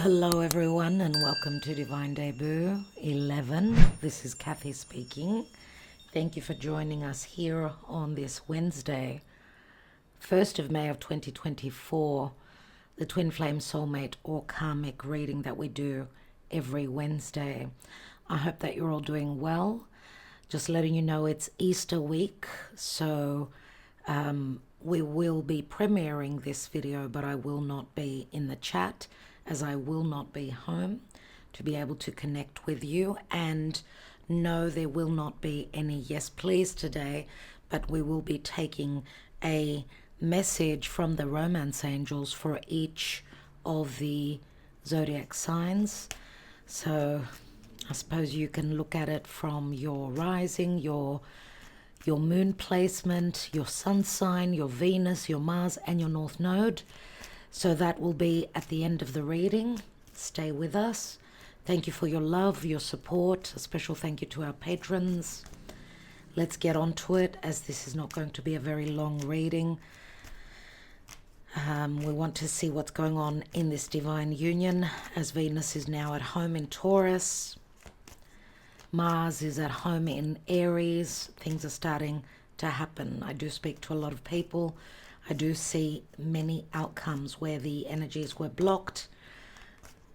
Hello everyone and welcome to Divine Debut 11. This is Kathy speaking. Thank you for joining us here on this Wednesday, 1st of May of 2024, the Twin Flame Soulmate or Karmic reading that we do every Wednesday. I hope that you're all doing well. Just letting you know it's Easter week, so we will be premiering this video, but I will not be in the chat as I will not be home to be able to connect with you. And no, there will not be any yes please today, but we will be taking a message from the romance angels for each of the zodiac signs. So I suppose you can look at it from your rising, your moon placement, your sun sign, your Venus, your Mars, and your North Node. So that will be at the end of the reading. Stay with us. Thank you for your love, your support. A special thank you to our patrons. Let's get on to it, as this is not going to be a very long reading. We want to see what's going on in this divine union, as Venus is now at home in Taurus. Mars is at home in Aries. Things are starting to happen. I do speak to a lot of people. I do see many outcomes where the energies were blocked,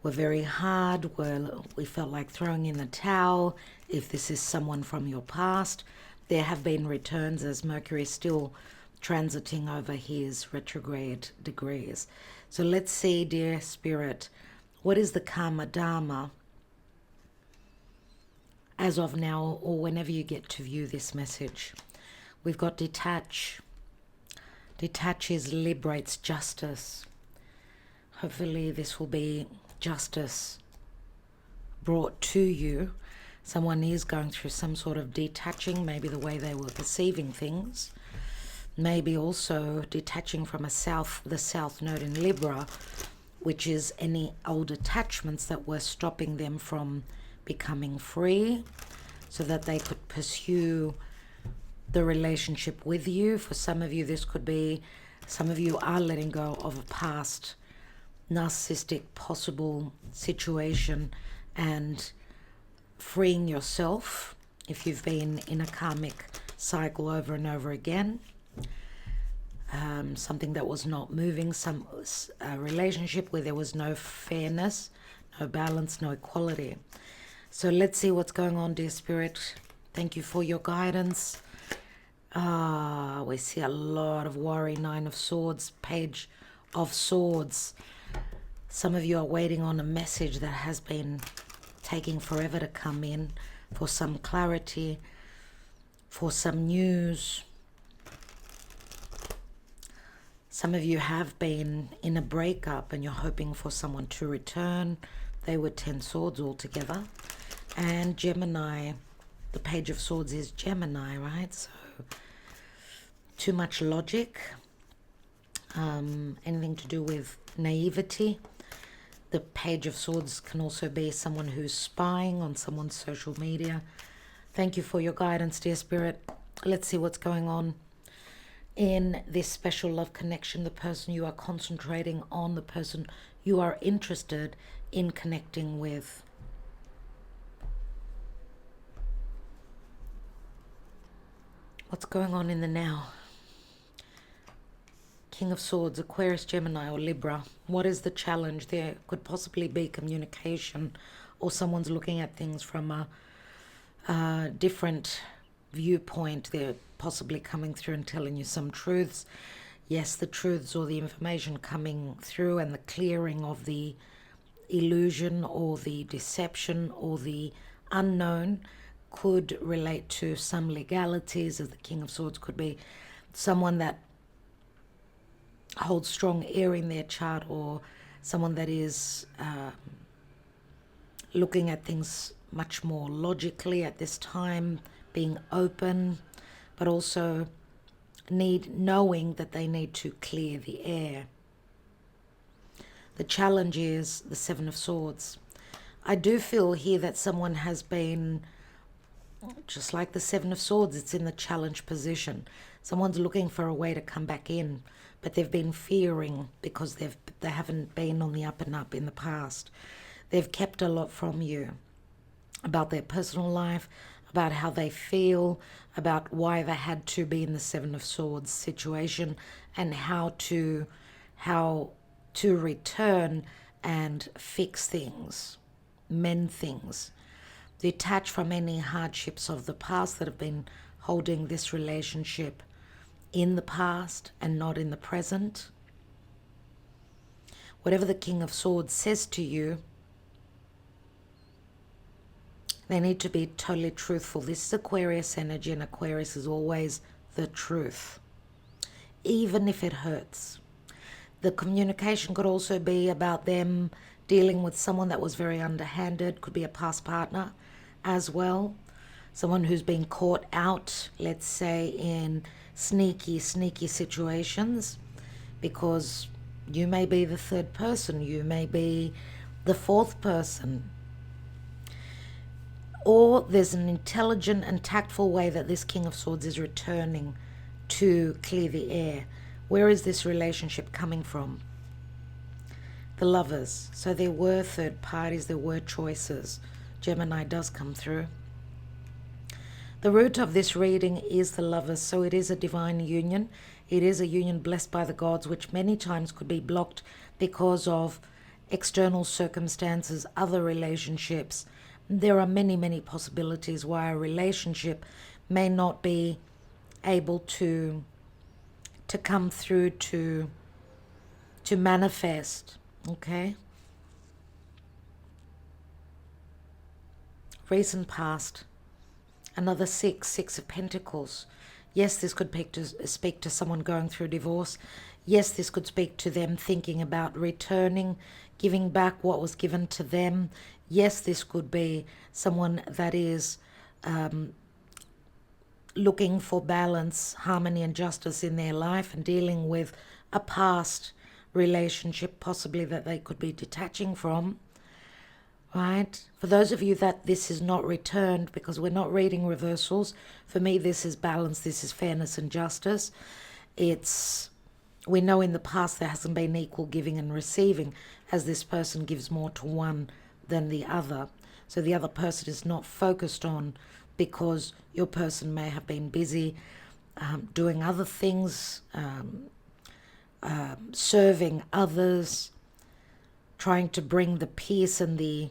were very hard, where we felt like throwing in the towel. If this is someone from your past, there have been returns as Mercury is still transiting over his retrograde degrees. So let's see, dear Spirit, what is the Karma Dharma as of now, or whenever you get to view this message? We've got detach. Detaches, liberates, justice. Hopefully this will be justice brought to you. Someone is going through some sort of detaching, maybe the way they were perceiving things. Maybe also detaching from the South Node in Libra, which is any old attachments that were stopping them from becoming free so that they could pursue the relationship with you. For some of you, this could be, some of you are letting go of a past narcissistic possible situation and freeing yourself if you've been in a karmic cycle over and over again. Something that was not moving, a relationship where there was no fairness, no balance, no equality. So let's see what's going on, dear Spirit. Thank you for your guidance. We see a lot of worry. 9 of Swords, Page of Swords. Some of you are waiting on a message that has been taking forever to come in, for some clarity, for some news. Some of you have been in a breakup and you're hoping for someone to return. They were 10 swords altogether. And Gemini, the Page of Swords is Gemini, right? So too much logic, anything to do with naivety. The Page of Swords can also be someone who's spying on someone's social media. Thank you for your guidance, dear Spirit. Let's see what's going on in this special love connection. The person you are concentrating on, the person you are interested in connecting with. What's going on in the now? King of Swords, Aquarius, Gemini, or Libra. What is the challenge? There could possibly be communication, or someone's looking at things from a different viewpoint. They're possibly coming through and telling you some truths. Yes, the truths or the information coming through and the clearing of the illusion or the deception or the unknown could relate to some legalities, as the King of Swords could be someone that holds strong air in their chart, or someone that is looking at things much more logically at this time, being open, but also knowing that they need to clear the air. The challenge is the 7 of Swords. I do feel here that someone has been, just like the 7 of Swords, it's in the challenge position. Someone's looking for a way to come back in, but they've been fearing because they haven't been on the up and up in the past. They've kept a lot from you about their personal life, about how they feel, about why they had to be in the Seven of Swords situation, and how to return and fix things, mend things, detach from any hardships of the past that have been holding this relationship in the past and not in the present. Whatever the King of Swords says to you, they need to be totally truthful. This is Aquarius energy, and Aquarius is always the truth, even if it hurts. The communication could also be about them dealing with someone that was very underhanded, could be a past partner as well. Someone who's been caught out, let's say, in sneaky situations, because you may be the third person, you may be the fourth person. Or there's an intelligent and tactful way that this King of Swords is returning to clear the air. Where is this relationship coming from? The Lovers. So there were third parties, there were choices. Gemini does come through. The root of this reading is the Lovers, so it is a divine union. It is a union blessed by the gods, which many times could be blocked because of external circumstances, other relationships. There are many possibilities why a relationship may not be able to come through, to manifest, okay? Recent past, another six of Pentacles. Yes, this could speak to someone going through divorce. Yes, this could speak to them thinking about returning, giving back what was given to them. Yes, this could be someone that is looking for balance, harmony and justice in their life, and dealing with a past relationship possibly that they could be detaching from, right? For those of you that this is not returned, because we're not reading reversals, for me this is balance, this is fairness and justice. We know in the past there hasn't been equal giving and receiving, as this person gives more to one than the other. So the other person is not focused on, because your person may have been busy doing other things, serving others, trying to bring the peace and the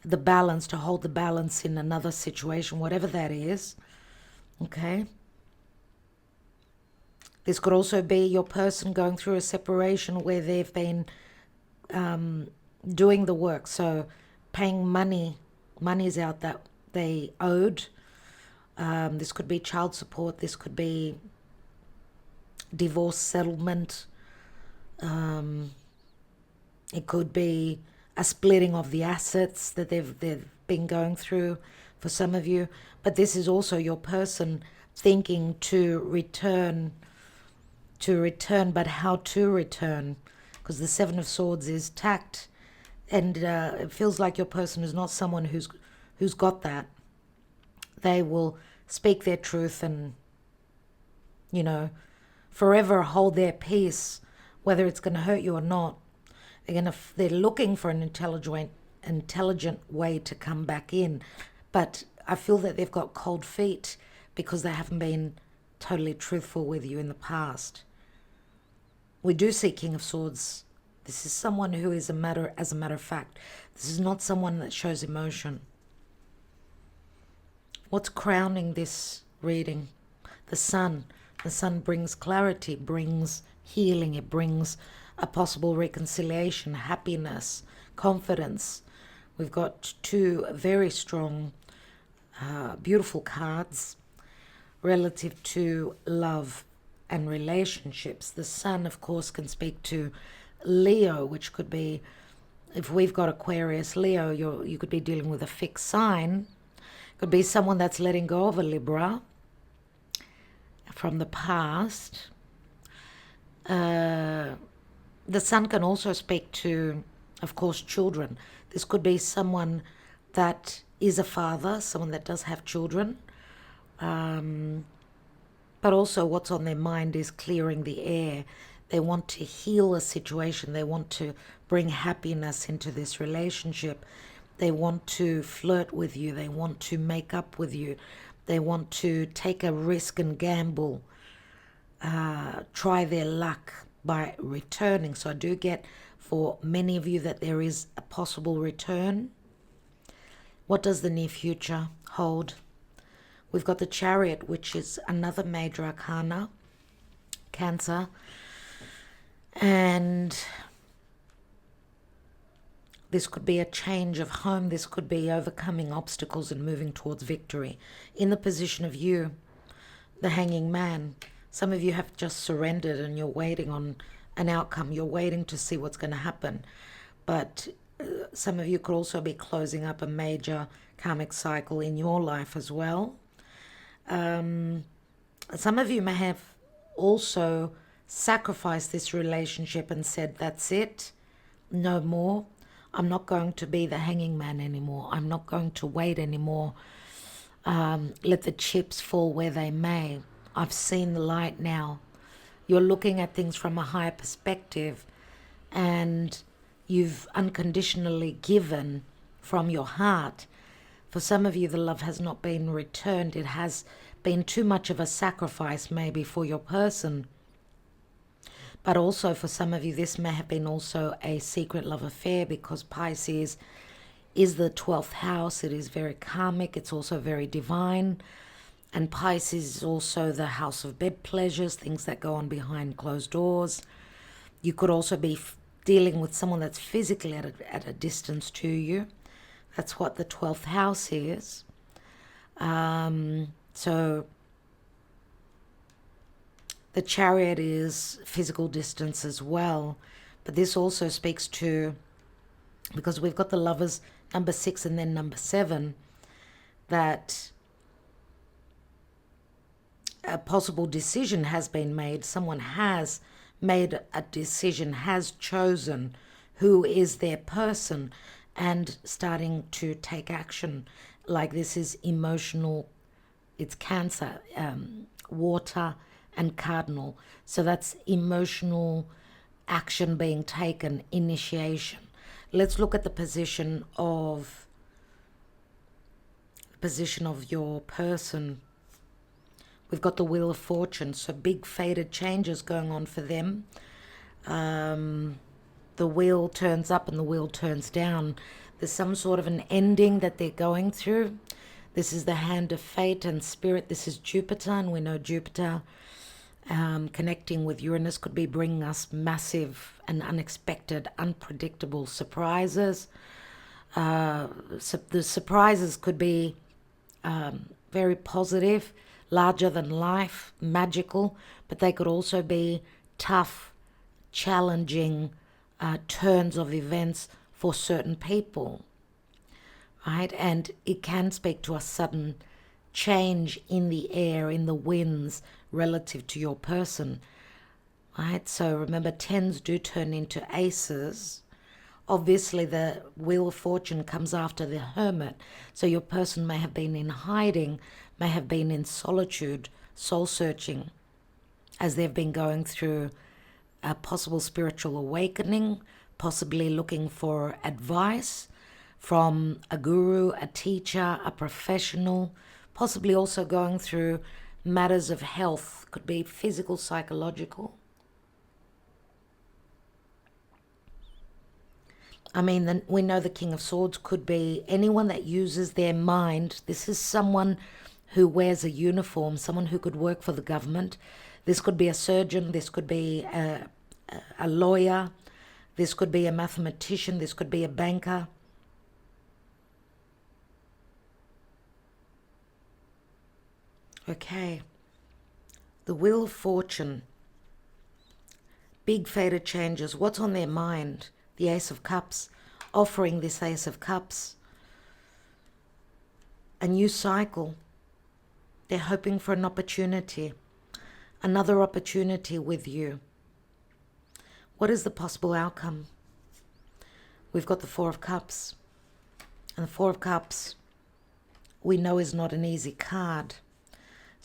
balance, to hold the balance in another situation, whatever that is, okay? This could also be your person going through a separation where they've been doing the work, so paying money's out that they owed. This could be child support, this could be divorce settlement, it could be a splitting of the assets that they've been going through for some of you. But this is also your person thinking to return, but how to return, because the Seven of Swords is tact, and it feels like your person is not someone who's got that. They will speak their truth and, forever hold their peace, whether it's going to hurt you or not. They're looking for an intelligent way to come back in, but I feel that they've got cold feet because they haven't been totally truthful with you in the past. We do see King of Swords. This is someone who is as a matter of fact. This is not someone that shows emotion. What's crowning this reading? The Sun. The Sun brings clarity, brings healing, it brings a possible reconciliation, happiness, confidence. We've got two very strong, beautiful cards relative to love and relationships. The Sun, of course, can speak to Leo, which could be, if we've got Aquarius, Leo, you could be dealing with a fixed sign. Could be someone that's letting go of a Libra from the past. The Sun can also speak to, of course, children. This could be someone that is a father, someone that does have children. But also what's on their mind is clearing the air. They want to heal a situation. They want to bring happiness into this relationship. They want to flirt with you. They want to make up with you. They want to take a risk and gamble, try their luck by returning. So I do get for many of you that there is a possible return. What does the near future hold? We've got the Chariot, which is another major arcana, Cancer. And this could be a change of home. This could be overcoming obstacles and moving towards victory. In the position of you, the Hanging Man, some of you have just surrendered and you're waiting on an outcome. You're waiting to see what's going to happen. But some of you could also be closing up a major karmic cycle in your life as well. Some of you may have also sacrificed this relationship and said, that's it, no more. I'm not going to be the Hanging Man anymore. I'm not going to wait anymore. Let the chips fall where they may. I've seen the light now. You're looking at things from a higher perspective, and you've unconditionally given from your heart. For some of you, the love has not been returned. It has been too much of a sacrifice maybe for your person. But also for some of you, this may have been also a secret love affair, because Pisces is the 12th house. It is very karmic. It's also very divine. And Pisces is also the house of bed pleasures, things that go on behind closed doors. You could also be dealing with someone that's physically at a distance to you. That's what the 12th house is. So the Chariot is physical distance as well. But this also speaks to, because we've got the Lovers, number 6 and then number 7, that a possible decision has been made. Someone has made a decision, has chosen who is their person, and starting to take action. Like this is emotional, it's Cancer, water and cardinal. So that's emotional action being taken, initiation. Let's look at the position of your person. We've got the Wheel of Fortune, so big fated changes going on for them. The wheel turns up and the wheel turns down. There's some sort of an ending that they're going through. This is the hand of fate and spirit. This is Jupiter, and we know Jupiter connecting with Uranus could be bringing us massive and unexpected, unpredictable surprises. The surprises could be very positive, larger than life, magical, but they could also be tough, challenging turns of events for certain people, right? And it can speak to a sudden change in the air, in the winds, relative to your person, right? So remember, 10s do turn into aces. Obviously, the Wheel of Fortune comes after the Hermit. So your person may have been in hiding, may have been in solitude, soul-searching, as they've been going through a possible spiritual awakening, possibly looking for advice from a guru, a teacher, a professional, possibly also going through matters of health, could be physical, psychological. I mean, we know the King of Swords could be anyone that uses their mind. This is someone who wears a uniform, someone who could work for the government. This could be a surgeon, this could be a lawyer, this could be a mathematician, this could be a banker. Okay, the Wheel of Fortune, big fated changes. What's on their mind? The Ace of Cups, offering this Ace of Cups a new cycle. They're hoping for an opportunity, another opportunity with you. What is the possible outcome? We've got the Four of Cups. And the Four of Cups, we know, is not an easy card.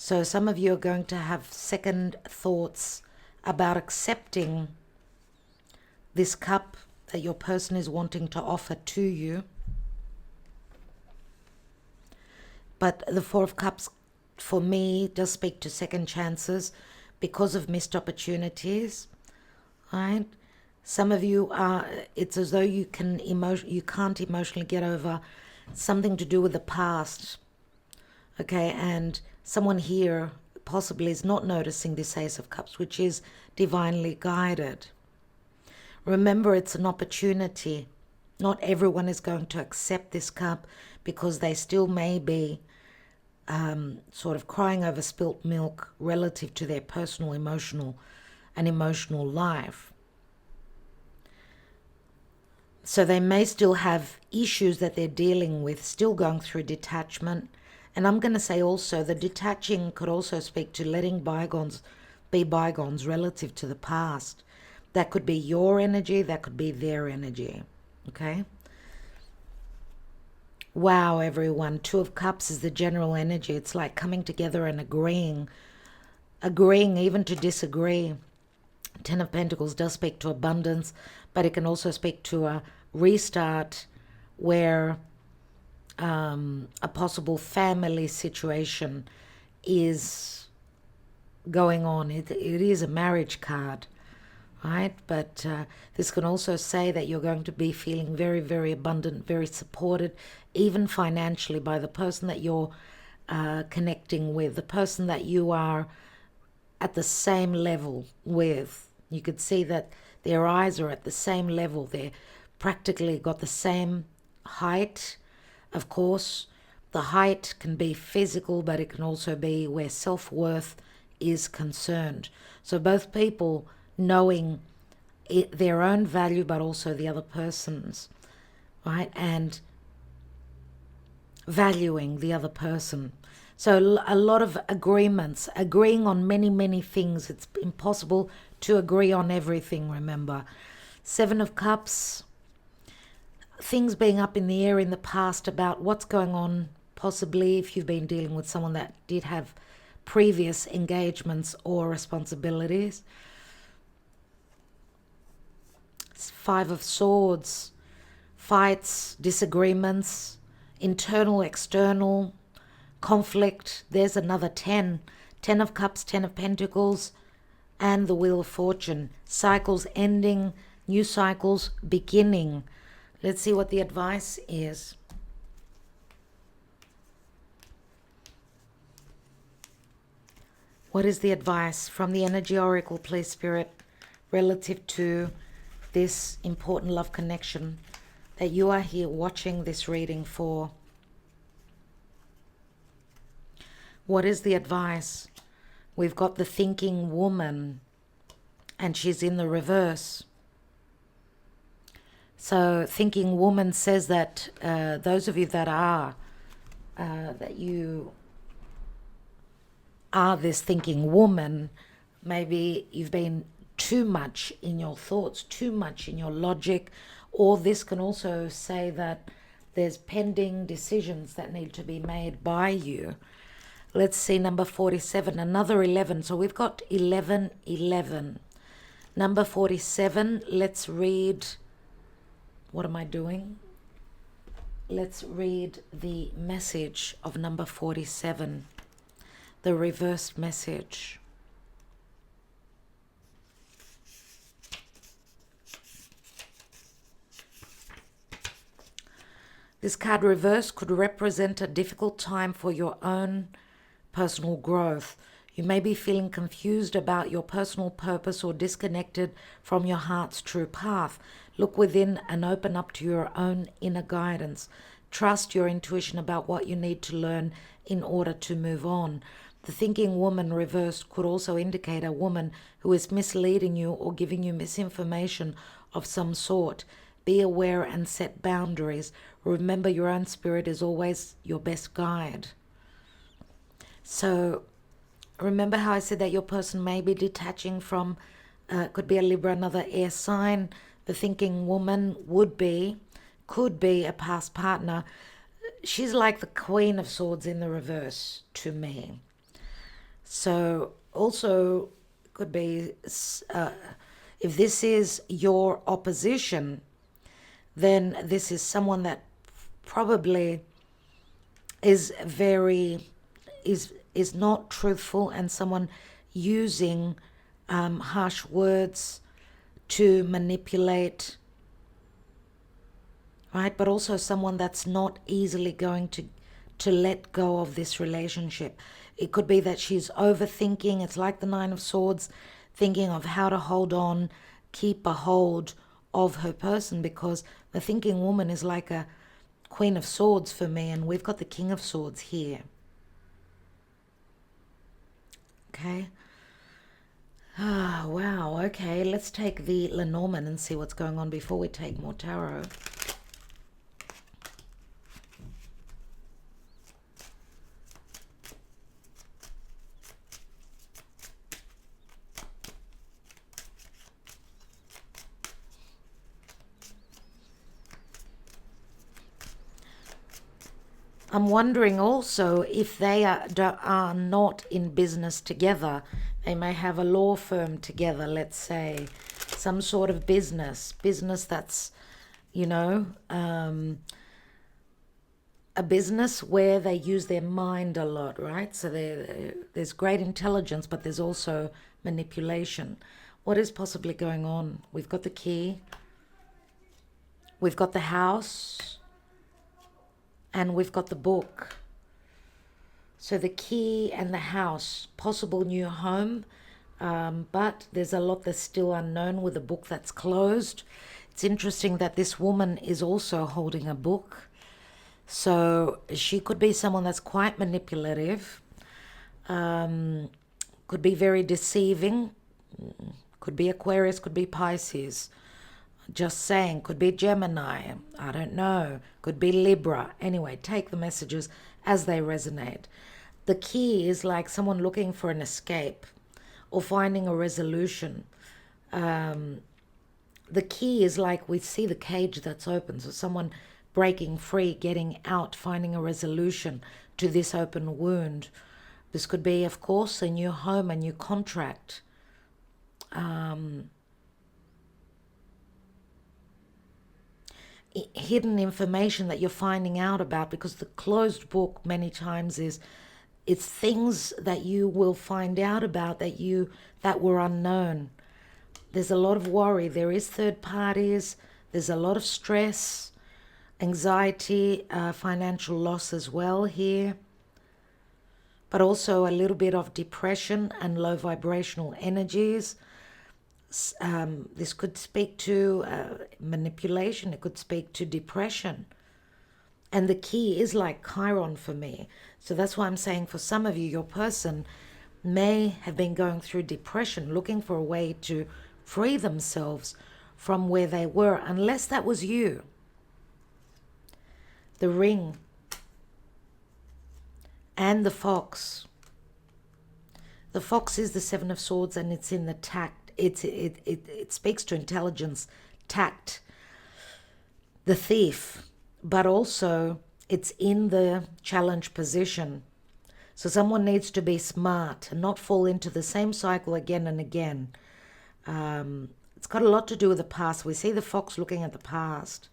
So some of you are going to have second thoughts about accepting this cup that your person is wanting to offer to you. But the Four of Cups, for me, does speak to second chances because of missed opportunities, right? Some of you are, it's as though you can't emotionally get over something to do with the past, okay? And someone here possibly is not noticing this Ace of Cups, which is divinely guided. Remember, it's an opportunity. Not everyone is going to accept this cup because they still may be sort of crying over spilt milk relative to their personal emotional life. So they may still have issues that they're dealing with, still going through detachment. And I'm going to say also the detaching could also speak to letting bygones be bygones relative to the past. That could be your energy, that could be their energy, okay? Wow, everyone. Two of Cups is the general energy. It's like coming together and agreeing even to disagree. Ten of Pentacles does speak to abundance, but it can also speak to a restart where a possible family situation is going on. It is a marriage card, right? But this can also say that you're going to be feeling very, very abundant, very supported, even financially, by the person that you're connecting with, the person that you are at the same level with. You could see that their eyes are at the same level. They're practically got the same height. Of course, the height can be physical, but it can also be where self-worth is concerned. So both people knowing their own value, but also the other person's, right? And valuing the other person. So a lot of agreements, agreeing on many, many things. It's impossible to agree on everything, remember. Seven of Cups, things being up in the air in the past about what's going on, possibly if you've been dealing with someone that did have previous engagements or responsibilities. Five of Swords, fights, disagreements, internal, external, conflict. There's another 10. 10 of Cups, 10 of Pentacles, and the Wheel of Fortune. Cycles ending, new cycles beginning. Let's see what the advice is. What is the advice from the Energy Oracle, please, Spirit, relative to this important love connection that you are here watching this reading for? What is the advice? We've got the thinking woman, and she's in the reverse. So thinking woman says that those of you that are, that you are this thinking woman, maybe you've been too much in your thoughts, too much in your logic, or this can also say that there's pending decisions that need to be made by you. Let's see number 47, another 11. So we've got 11, 11. Number 47, let's read, what am I doing? Let's read the message of number 47, the reversed message. This card reverse could represent a difficult time for your own personal growth. You may be feeling confused about your personal purpose or disconnected from your heart's true path. Look within and open up to your own inner guidance. Trust your intuition about what you need to learn in order to move on. The thinking woman reversed could also indicate a woman who is misleading you or giving you misinformation of some sort. Be aware and set boundaries. Remember, your own spirit is always your best guide. So remember how I said that your person may be detaching from, could be a Libra, another air sign. The thinking woman could be a past partner. She's like the Queen of Swords in the reverse to me. So also could be, if this is your opposition, then this is someone that probably is is not truthful, and someone using harsh words to manipulate, right? But also someone that's not easily going to let go of this relationship. It could be that she's overthinking. It's like the Nine of Swords, thinking of how to hold on, keep a hold of her person, because the thinking woman is like a Queen of Swords for me, and we've got the King of Swords here. Okay. Ah, wow. Okay, let's take the Lenormand and see what's going on before we take more tarot. I'm wondering also if they are not in business together. They may have a law firm together, let's say, some sort of business that's, you know, a business where they use their mind a lot, right? So there's great intelligence, but there's also manipulation. What is possibly going on? We've got the key. We've got the house. And we've got the book. So the key and the house, possible new home, but there's a lot that's still unknown with a book that's closed. It's interesting that this woman is also holding a book. So she could be someone that's quite manipulative, could be very deceiving, could be Aquarius, could be Pisces. Just saying, could be Gemini, I don't know, could be Libra. Anyway, take the messages as they resonate. The key is like someone looking for an escape or finding a resolution. The key is like we see the cage that's open, so someone breaking free, getting out, finding a resolution to this open wound. This could be, of course, a new home, a new contract. Hidden information that you're finding out about, because the closed book many times it's things that you will find out about that were unknown. There's a lot of worry. There is third parties. There's a lot of stress, anxiety, financial loss as well here, but also a little bit of depression and low vibrational energies. This could speak to manipulation. It could speak to depression. And the key is like Chiron for me. So that's why I'm saying for some of you, your person may have been going through depression, looking for a way to free themselves from where they were, unless that was you. The ring and the fox. The fox is the Seven of Swords, and it's in the tact. It speaks to intelligence, tact, the thief, but also it's in the challenge position. So someone needs to be smart and not fall into the same cycle again and again. It's got a lot to do with the past. We see the fox looking at the past.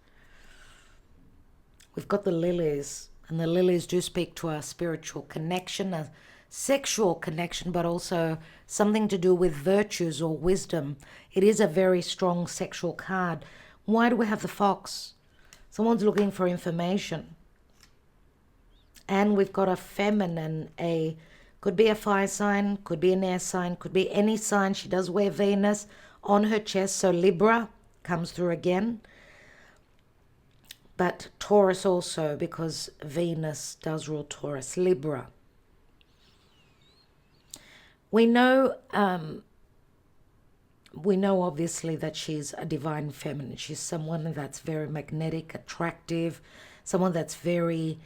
We've got the lilies, and the lilies do speak to a spiritual connection, a sexual connection, but also something to do with virtues or wisdom. It is a very strong sexual card. Why do we have the fox? Someone's looking for information. And we've got a feminine, could be a fire sign, could be an air sign, could be any sign. She does wear Venus on her chest, so Libra comes through again. But Taurus also, because Venus does rule Taurus. Libra. We know obviously that she's a divine feminine. She's someone that's very magnetic, attractive, someone that's very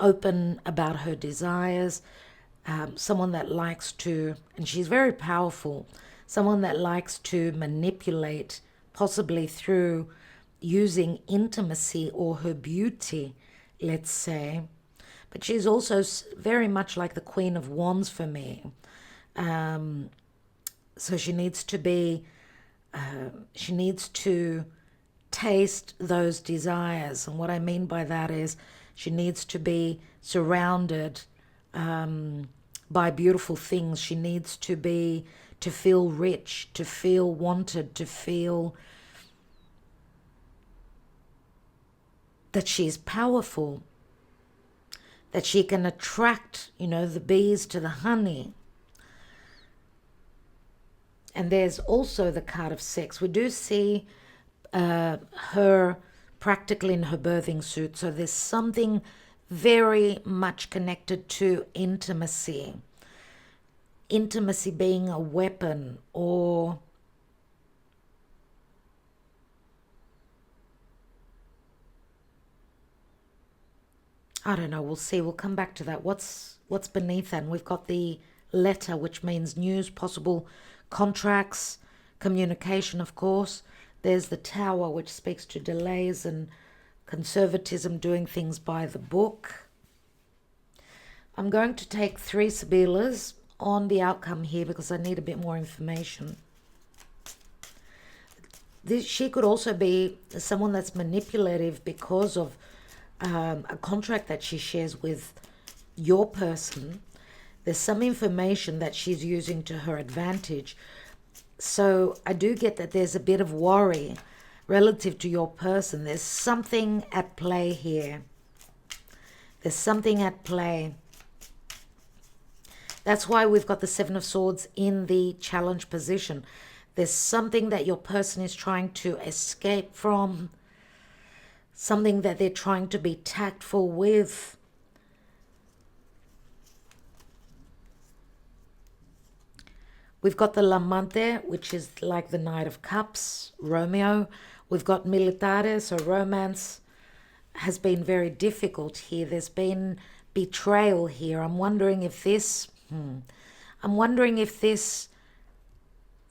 open about her desires, someone that likes to, and she's very powerful, someone that likes to manipulate, possibly through using intimacy or her beauty, let's say. But she's also very much like the Queen of Wands for me. So she needs to be, she needs to taste those desires. And what I mean by that is she needs to be surrounded by beautiful things. She needs to feel rich, to feel wanted, to feel that she's powerful, that she can attract, the bees to the honey. And there's also the card of sex. We do see her practically in her birthing suit. So there's something very much connected to intimacy. Intimacy being a weapon, or I don't know, we'll see. We'll come back to that. What's beneath that? And we've got the letter, which means news, possible contracts, communication, of course. There's the tower, which speaks to delays and conservatism, doing things by the book. I'm going to take 3 Sibilas on the outcome here because I need a bit more information. She could also be someone that's manipulative because of a contract that she shares with your person. There's some information that she's using to her advantage. So I do get that there's a bit of worry relative to your person. There's something at play here. There's something at play. That's why we've got the 7 of Swords in the challenge position. There's something that your person is trying to escape from, something that they're trying to be tactful with. We've got the L'amante, which is like the Knight of Cups, Romeo. We've got Militare, so romance has been very difficult here. There's been betrayal here. I'm wondering if this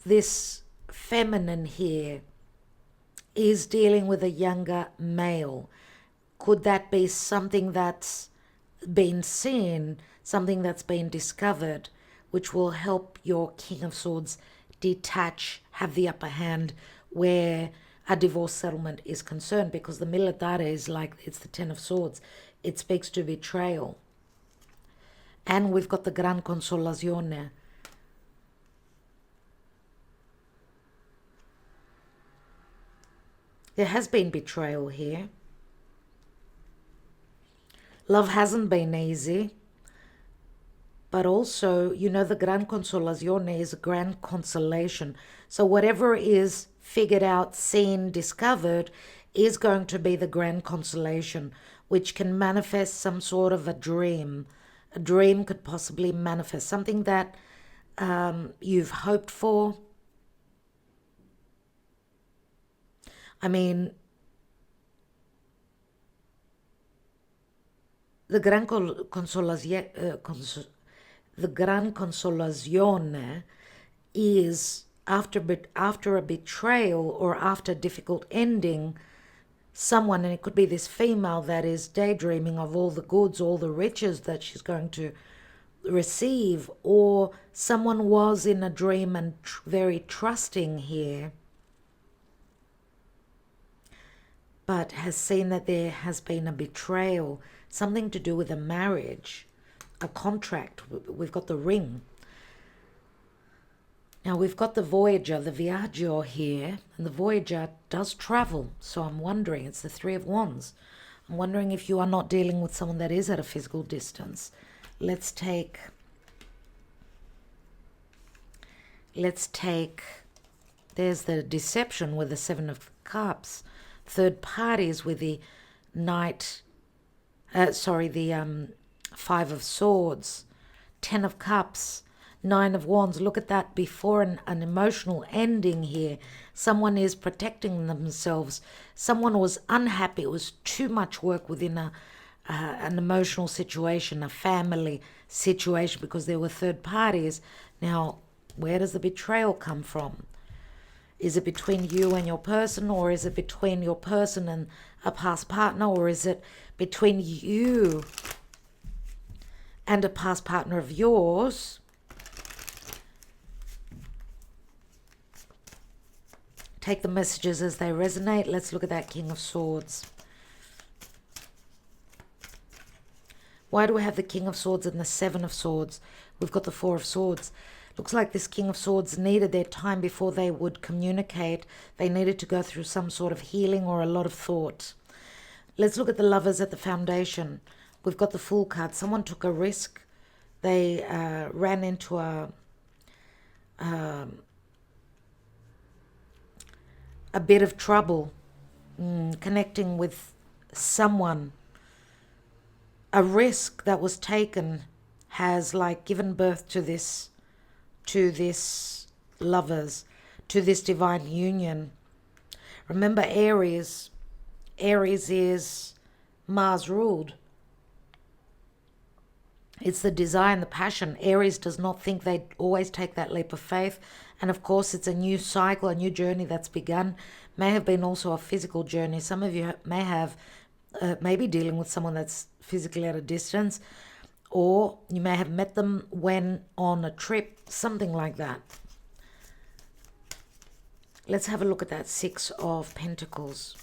this feminine here is dealing with a younger male. Could that be something that's been seen, something that's been discovered, which will help your King of Swords detach, have the upper hand where a divorce settlement is concerned? Because the Militare is like, it's the 10 of Swords. It speaks to betrayal. And we've got the Gran Consolazione. There has been betrayal here. Love hasn't been easy. But also, the Gran Consolazione is a grand consolation. So whatever is figured out, seen, discovered is going to be the grand consolation, which can manifest some sort of a dream. A dream could possibly manifest something that you've hoped for. I mean, the Gran Consolazione is after a betrayal or after a difficult ending, someone, and it could be this female that is daydreaming of all the goods, all the riches that she's going to receive, or someone was in a dream and very trusting here, but has seen that there has been a betrayal, something to do with a marriage, a contract. We've got the ring. Now we've got the Voyager, the Viaggio here, and the Voyager does travel. So I'm wondering, it's the 3 of Wands. I'm wondering if you are not dealing with someone that is at a physical distance. Let's take, there's the deception with the 7 of Cups. Third parties with the the 5 of Swords, 10 of Cups, 9 of Wands. Look at that, before an emotional ending here. Someone is protecting themselves. Someone was unhappy. It was too much work within an emotional situation, a family situation, because there were third parties. Now, where does the betrayal come from? Is it between you and your person, or is it between your person and a past partner, or is it between you and a past partner of yours? Take the messages as they resonate. Let's look at that King of Swords. Why do we have the King of Swords and the Seven of Swords? We've got the Four of Swords. Looks like this King of Swords needed their time before they would communicate. They needed to go through some sort of healing or a lot of thought. Let's look at the Lovers at the foundation. We've got the Fool card. Someone took a risk. They ran into a bit of trouble connecting with someone. A risk that was taken has like given birth to this Lovers, to this divine union. Remember, Aries is Mars ruled. It's the desire and the passion. Aries does not think they always take that leap of faith. And of course, it's a new cycle, a new journey that's begun. May have been also a physical journey. Some of you may have, maybe dealing with someone that's physically at a distance, or you may have met them when on a trip, something like that. Let's have a look at that Six of Pentacles.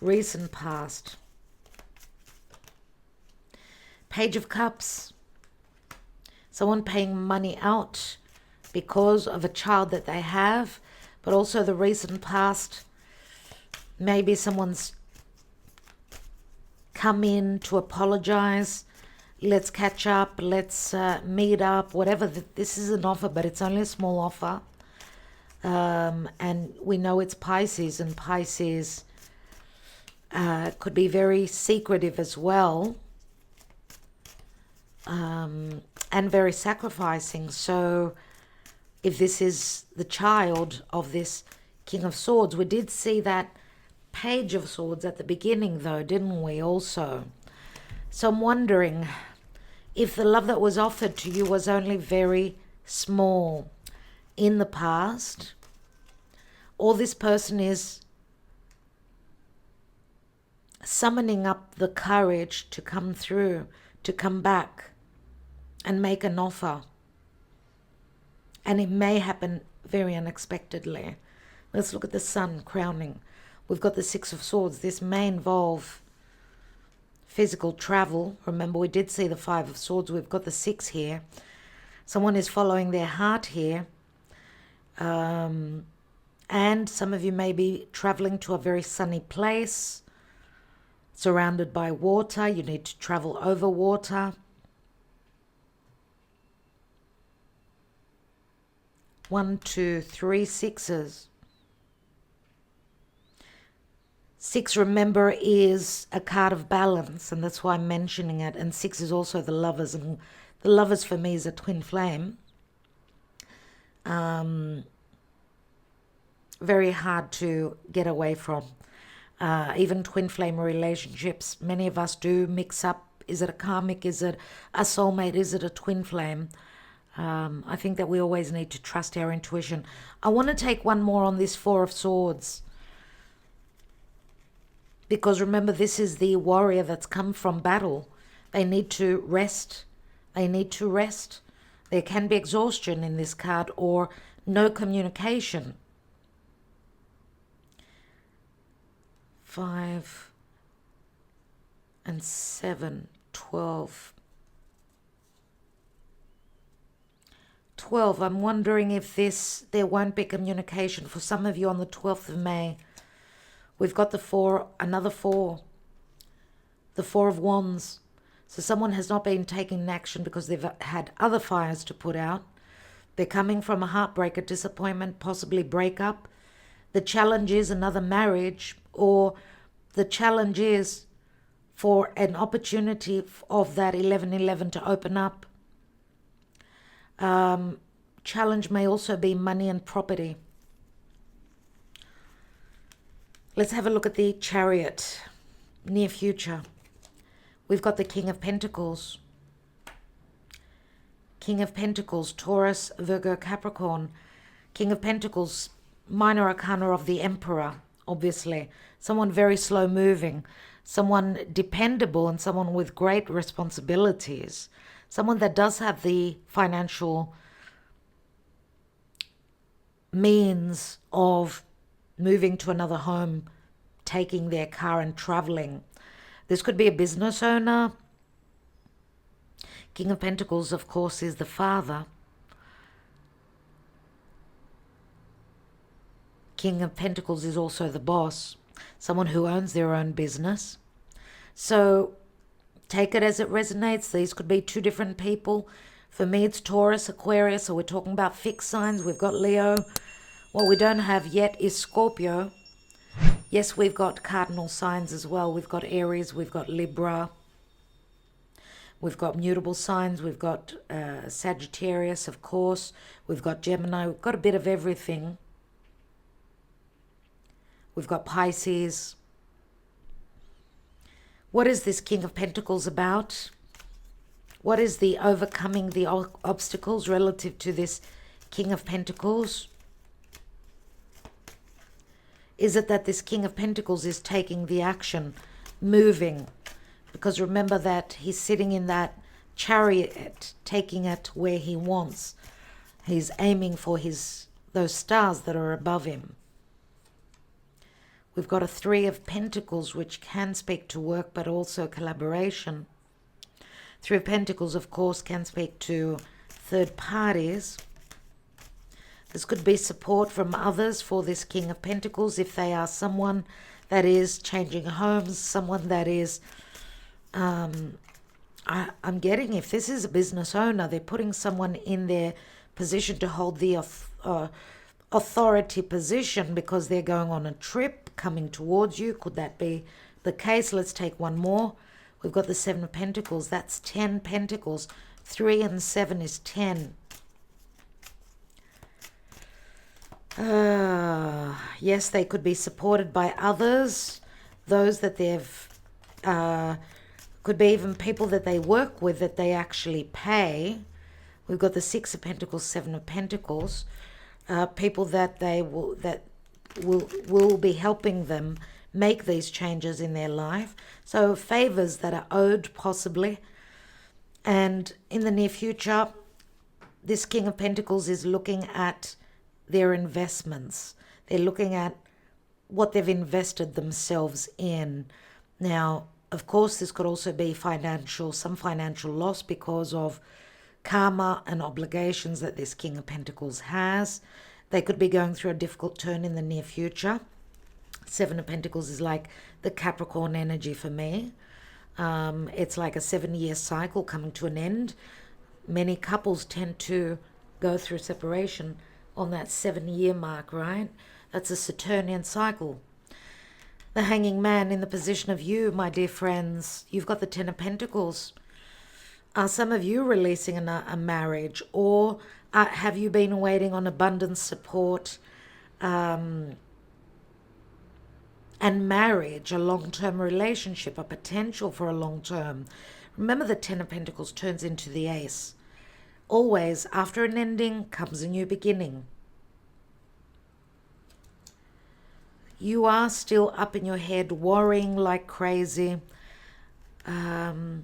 Recent past. Page of Cups. Someone paying money out because of a child that they have, but also the recent past. Maybe someone's come in to apologize. Let's catch up. Let's meet up. Whatever. This is an offer, but it's only a small offer. And we know it's Pisces, and Pisces could be very secretive as well. And very sacrificing. So if this is the child of this King of Swords, we did see that Page of Swords at the beginning though, didn't we also? So I'm wondering if the love that was offered to you was only very small in the past, or this person is summoning up the courage to come through, to come back and make an offer. And it may happen very unexpectedly. Let's look at the Sun crowning. We've got the Six of Swords. This may involve physical travel. Remember, we did see the Five of Swords. We've got the Six here. Someone is following their heart here. And some of you may be traveling to a very sunny place, surrounded by water. You need to travel over water. 1, 2, 3 sixes. 6, remember, is a card of balance, and that's why I'm mentioning it. And 6 is also the Lovers, and the Lovers for me is a twin flame. Very hard to get away from. Even twin flame relationships, many of us do mix up. Is it a karmic? Is it a soulmate? Is it a twin flame? I think that we always need to trust our intuition. I want to take one more on this Four of Swords. Because remember, this is the warrior that's come from battle. They need to rest. They need to rest. There can be exhaustion in this card, or no communication. 5 and 7, 12. 12, I'm wondering if there won't be communication. For some of you on the 12th of May, we've got the 4, another 4, the 4 of Wands. So someone has not been taking action because they've had other fires to put out. They're coming from a heartbreak, a disappointment, possibly breakup. The challenge is another marriage, or the challenge is for an opportunity of that 1111 to open up. Challenge may also be money and property. Let's have a look at the Chariot, near future. We've got the King of Pentacles. King of Pentacles, Taurus, Virgo, Capricorn. King of Pentacles, minor arcana of the Emperor, obviously. Someone very slow moving. Someone dependable, and someone with great responsibilities. Someone that does have the financial means of moving to another home, taking their car and traveling. This could be a business owner. King of Pentacles, of course, is the father. King of Pentacles is also the boss, someone who owns their own business. So take it as it resonates. These could be two different people. For me, it's Taurus, Aquarius, so we're talking about fixed signs. We've got Leo. What we don't have yet is Scorpio. Yes, we've got cardinal signs as well. We've got Aries, we've got Libra. We've got mutable signs. We've got Sagittarius, of course. We've got Gemini. We've got a bit of everything. We've got Pisces. What is this King of Pentacles about? What is the overcoming the obstacles relative to this King of Pentacles? Is it that this King of Pentacles is taking the action, moving? Because remember that he's sitting in that chariot, taking it where he wants. He's aiming for those stars that are above him. We've got a Three of Pentacles, which can speak to work, but also collaboration. Three of Pentacles, of course, can speak to third parties. This could be support from others for this King of Pentacles if they are someone that is changing homes, someone that is, I'm getting, if this is a business owner, they're putting someone in their position to hold the authority position because they're going on a trip coming towards you. Could that be the case? Let's take one more. We've got the Seven of Pentacles. That's 10 Pentacles. 3 and 7 is 10. Yes, they could be supported by others. Those that they've... could be even people that they work with that they actually pay. We've got the Six of Pentacles, Seven of Pentacles. People that will be helping them make these changes in their life. So favors that are owed possibly. And in the near future, this King of Pentacles is looking at their investments. They're looking at what they've invested themselves in. Now, of course, this could also be some financial loss because of karma and obligations that this King of Pentacles has. They could be going through a difficult turn in the near future. Seven of Pentacles is like the Capricorn energy for me. It's like a 7-year cycle coming to an end. Many couples tend to go through separation on that 7-year mark, right? That's a Saturnian cycle. The Hanging Man in the position of you, my dear friends. You've got the Ten of Pentacles. Are some of you releasing a marriage, or have you been waiting on abundant support and marriage, a long-term relationship, a potential for a long-term? Remember, the Ten of Pentacles turns into the Ace. Always, after an ending comes a new beginning. You are still up in your head, worrying like crazy, having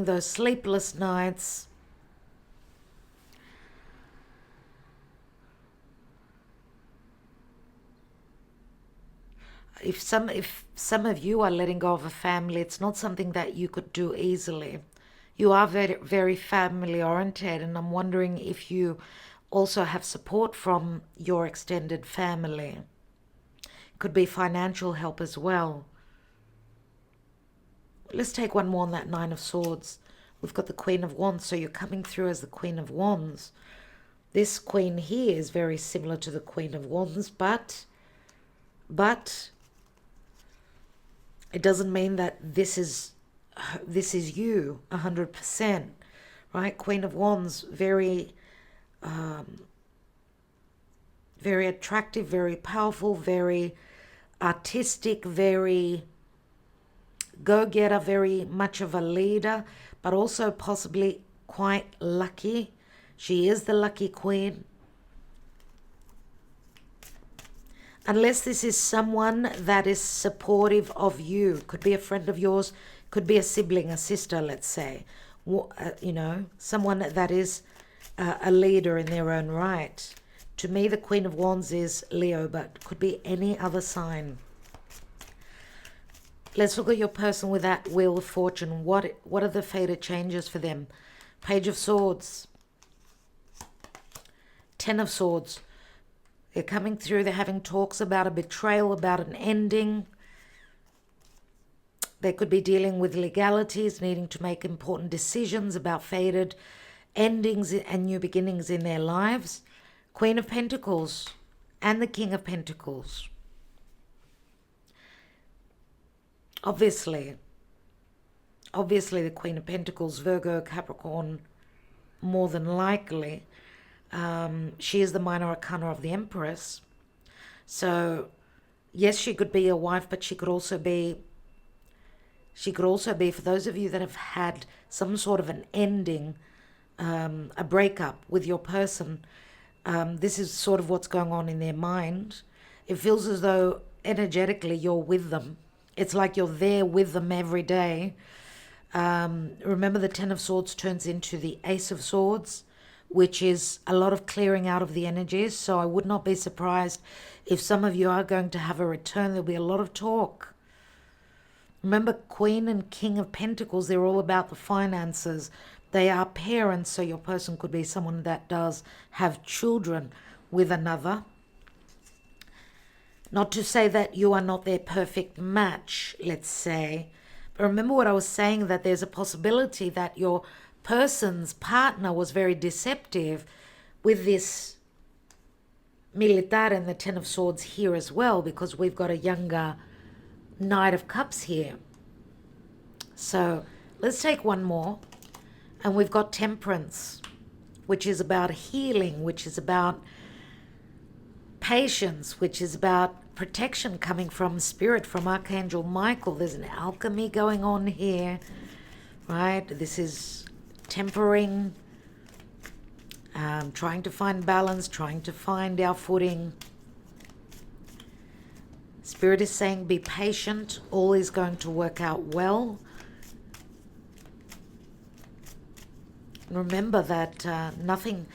those sleepless nights. If some of you are letting go of a family, it's not something that you could do easily. You are very, very family oriented, and I'm wondering if you also have support from your extended family. Could be financial help as well. Let's take one more on that Nine of Swords. We've got the Queen of Wands, so you're coming through as the Queen of Wands. This Queen here is very similar to the Queen of Wands, but it doesn't mean that this is you 100%, right? Queen of Wands, very attractive, very powerful, very artistic, very go-getter, very much of a leader, but also possibly quite lucky. She is the lucky queen. Unless this is someone that is supportive of you. Could be a friend of yours, could be a sibling, a sister, let's say. You know, someone that is a leader in their own right. To me, the Queen of Wands is Leo, but could be any other sign. Let's look at your person with that Wheel of Fortune. What are the fated changes for them? Page of Swords. Ten of Swords. They're coming through. They're having talks about a betrayal, about an ending. They could be dealing with legalities, needing to make important decisions about fated endings and new beginnings in their lives. Queen of Pentacles and the King of Pentacles. Obviously the Queen of Pentacles, Virgo, Capricorn, more than likely. She is the minor arcana of the Empress. So, yes, she could be a wife, but she could also be, for those of you that have had some sort of an ending, a breakup with your person, this is sort of what's going on in their mind. It feels as though energetically you're with them. It's like you're there with them every day. Remember, the Ten of Swords turns into the Ace of Swords, which is a lot of clearing out of the energies. So I would not be surprised if some of you are going to have a return. There'll be a lot of talk. Remember, Queen and King of Pentacles, they're all about the finances. They are parents, so your person could be someone that does have children with another. Not to say that you are not their perfect match, let's say. But remember what I was saying, that there's a possibility that your person's partner was very deceptive with this Militar and the Ten of Swords here as well, because we've got a younger Knight of Cups here. So let's take one more. And we've got Temperance, which is about healing, which is about patience, which is about protection coming from Spirit, from Archangel Michael. There's an alchemy going on here, right? This is tempering, trying to find balance, trying to find our footing. Spirit is saying, be patient. All is going to work out well. Remember that nothing,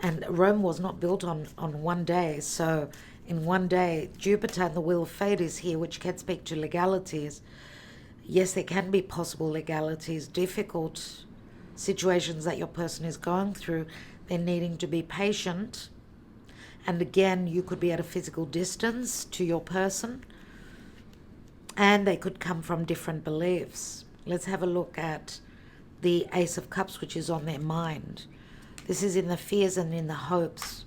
and Rome was not built on one day. So in one day, Jupiter and the Wheel of Fate is here, which can speak to legalities. Yes, there can be possible legalities, difficult situations that your person is going through. They're needing to be patient. And again, you could be at a physical distance to your person. And they could come from different beliefs. Let's have a look at the Ace of Cups, which is on their mind. This is in the fears and in the hopes.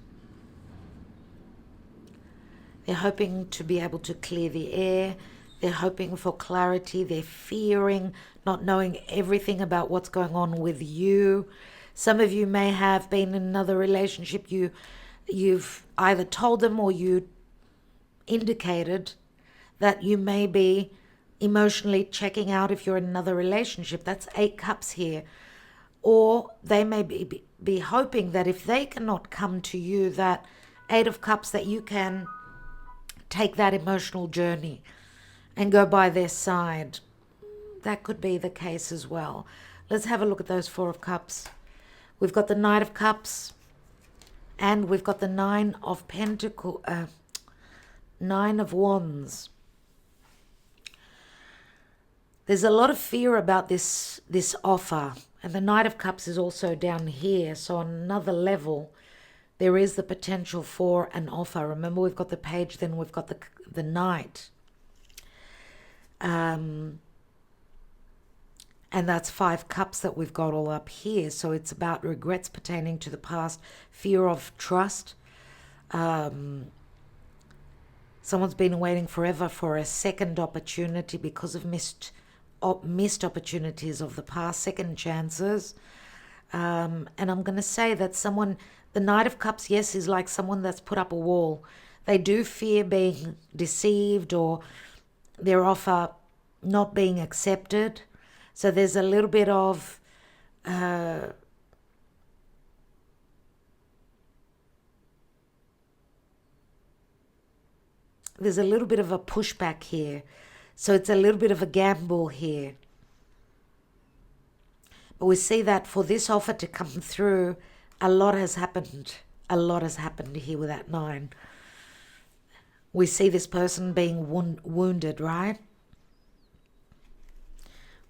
They're hoping to be able to clear the air. They're hoping for clarity. They're fearing not knowing everything about what's going on with you. Some of you may have been in another relationship. You've either told them or you indicated that you may be emotionally checking out if you're in another relationship. That's 8 cups here. Or they may be hoping that if they cannot come to you, that 8 of cups, that you can take that emotional journey and go by their side. That could be the case as well. Let's have a look at those 4 of cups. We've got the Knight of Cups and we've got the 9 of Pentacles, 9 of Wands. There's a lot of fear about this offer. And the Knight of Cups is also down here. So on another level, there is the potential for an offer. Remember, we've got the Page, then we've got the Knight. And that's 5 cups that we've got all up here. So it's about regrets pertaining to the past, fear of trust. Someone's been waiting forever for a second opportunity because of missed opportunities of the past, second chances. And I'm going to say that the Knight of Cups, yes, is like someone that's put up a wall. They do fear being deceived or their offer not being accepted. So there's a little bit of there's a little bit of a pushback here. So it's a little bit of a gamble here. But we see that for this offer to come through, a lot has happened. A lot has happened here with that 9. We see this person being wounded, right?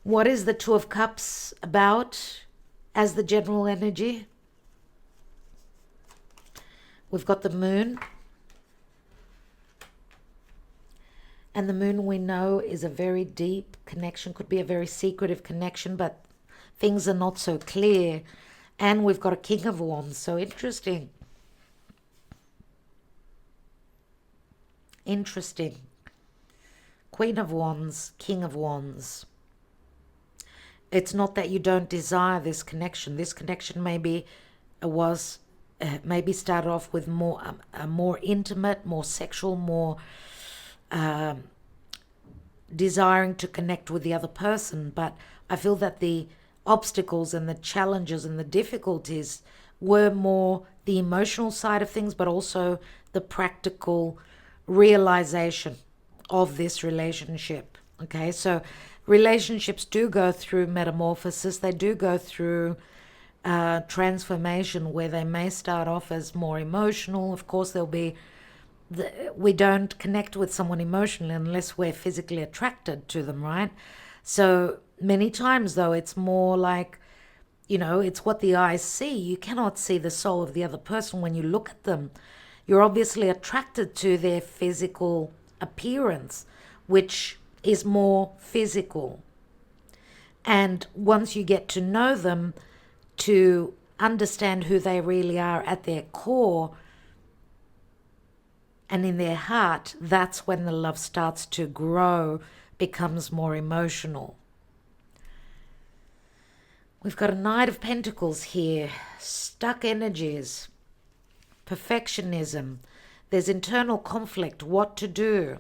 What is the 2 of Cups about as the general energy? We've got the Moon. And the Moon, we know, is a very deep connection, could be a very secretive connection, but things are not so clear. And we've got a King of Wands, so interesting. Interesting. Queen of Wands, King of Wands. It's not that you don't desire this connection. This connection maybe maybe started off with a more intimate, more sexual, more desiring to connect with the other person. But I feel that the obstacles and the challenges and the difficulties were more the emotional side of things, but also the practical realization of this relationship. Okay, so relationships do go through metamorphosis. They do go through transformation, where they may start off as more emotional. Of course, we don't connect with someone emotionally unless we're physically attracted to them, right? So many times, though, it's more like, it's what the eyes see. You cannot see the soul of the other person when you look at them. You're obviously attracted to their physical appearance, which is more physical. And once you get to know them, to understand who they really are at their core and in their heart, that's when the love starts to grow, becomes more emotional. We've got a Knight of Pentacles here, stuck energies, perfectionism. There's internal conflict, what to do.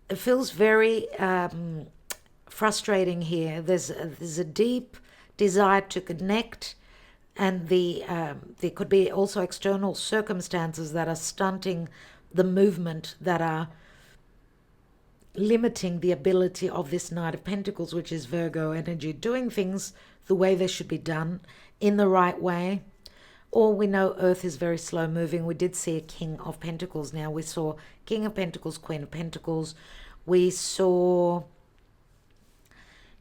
It feels very frustrating here. There's a deep desire to connect, and there could be also external circumstances that are stunting the movement, that are limiting the ability of this Knight of Pentacles, which is Virgo energy, doing things the way they should be done, in the right way. Or we know Earth is very slow moving. We did see a King of Pentacles. Now we saw King of Pentacles, Queen of Pentacles. We saw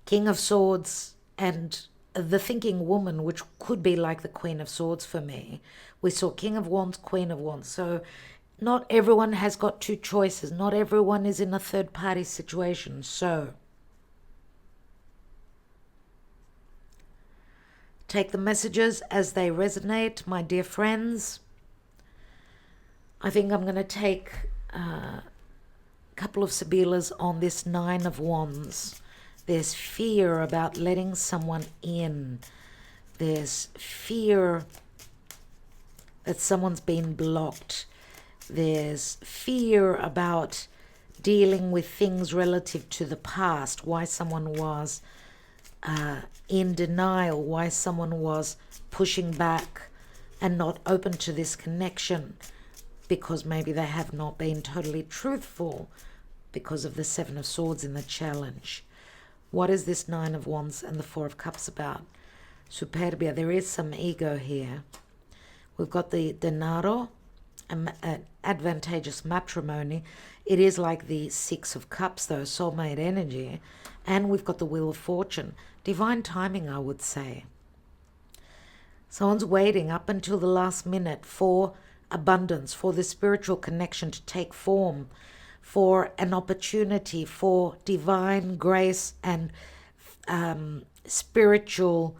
King of Swords and the Thinking Woman, which could be like the Queen of Swords for me. We saw King of Wands, Queen of Wands. So not everyone has got 2 choices. Not everyone is in a third-party situation. So take the messages as they resonate, my dear friends. I think I'm going to take a couple of Sibilas on this 9 of Wands. There's fear about letting someone in. There's fear that someone's been blocked. There's fear about dealing with things relative to the past, why someone was in denial, why someone was pushing back and not open to this connection, because maybe they have not been totally truthful because of the 7 of Swords in the challenge. What is this 9 of Wands and the 4 of Cups about? Superbia, there is some ego here. We've got the denaro, advantageous matrimony. It is like the 6 of Cups, though, soulmate energy. And we've got the Wheel of Fortune. Divine timing, I would say. Someone's waiting up until the last minute for abundance, for the spiritual connection to take form, for an opportunity for divine grace and spiritual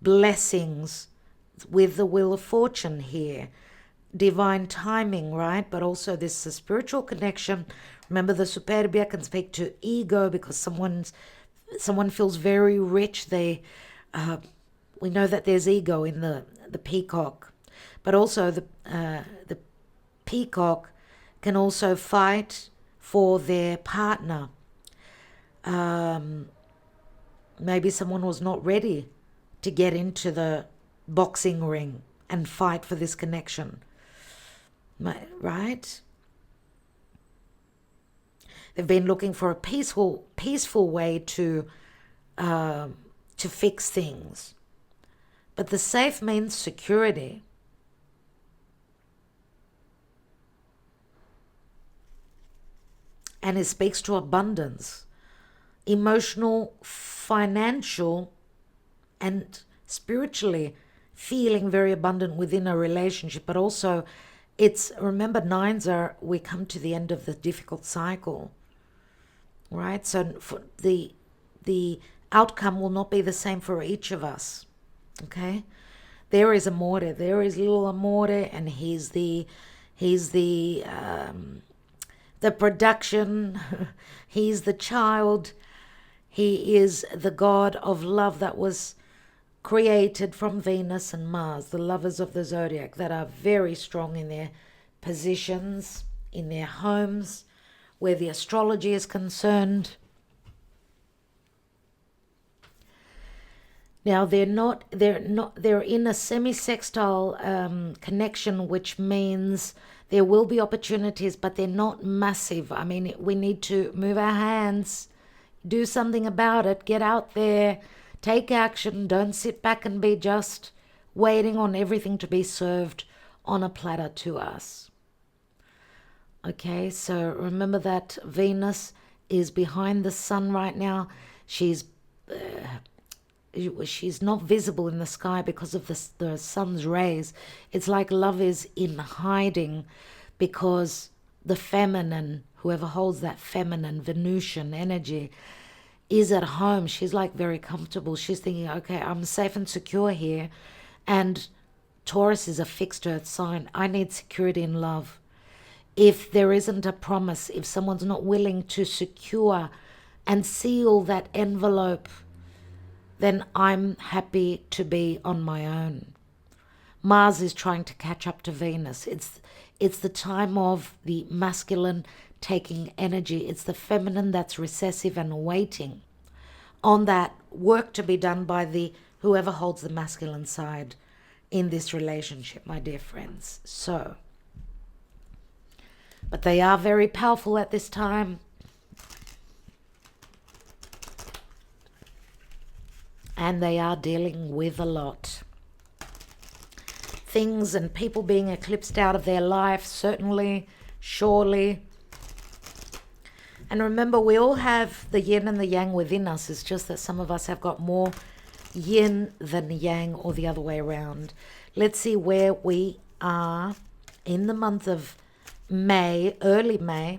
blessings with the Wheel of Fortune here. Divine timing, right? But also this spiritual connection. Remember, the Superbia can speak to ego because someone feels very rich. We know that there's ego in the peacock, but also the peacock can also fight for their partner. Maybe someone was not ready to get into the boxing ring and fight for this connection, right? They've been looking for a peaceful way to fix things, But the safe means security. And it speaks to abundance, emotional, financial, and spiritually feeling very abundant within a relationship. But also, remember, nines are, we come to the end of the difficult cycle, right? So for the outcome will not be the same for each of us, okay? There is Amore, there is little Amore, and he's the production, he's the child, he is the god of love that was created from Venus and Mars, the lovers of the Zodiac that are very strong in their positions, in their homes, where the astrology is concerned. Now they're in a semi-sextile connection, which means there will be opportunities, but they're not massive. I mean, we need to move our hands, do something about it, get out there, take action. Don't sit back and be just waiting on everything to be served on a platter to us. Okay, so remember that Venus is behind the sun right now. She's not visible in the sky because of the sun's rays. It's like love is in hiding because the feminine, whoever holds that feminine Venusian energy, is at home. She's like very comfortable. She's thinking, okay, I'm safe and secure here. And Taurus is a fixed earth sign. I need security in love. If there isn't a promise, if someone's not willing to secure and seal that envelope, then I'm happy to be on my own. Mars is trying to catch up to Venus. It's the time of the masculine taking energy. It's the feminine that's recessive and waiting on that work to be done by the whoever holds the masculine side in this relationship, my dear friends. So, but they are very powerful at this time. And they are dealing with a lot. Things and people being eclipsed out of their life, certainly, surely. And remember, we all have the yin and the yang within us. It's just that some of us have got more yin than yang, or the other way around. Let's see where we are in the month of May, early May.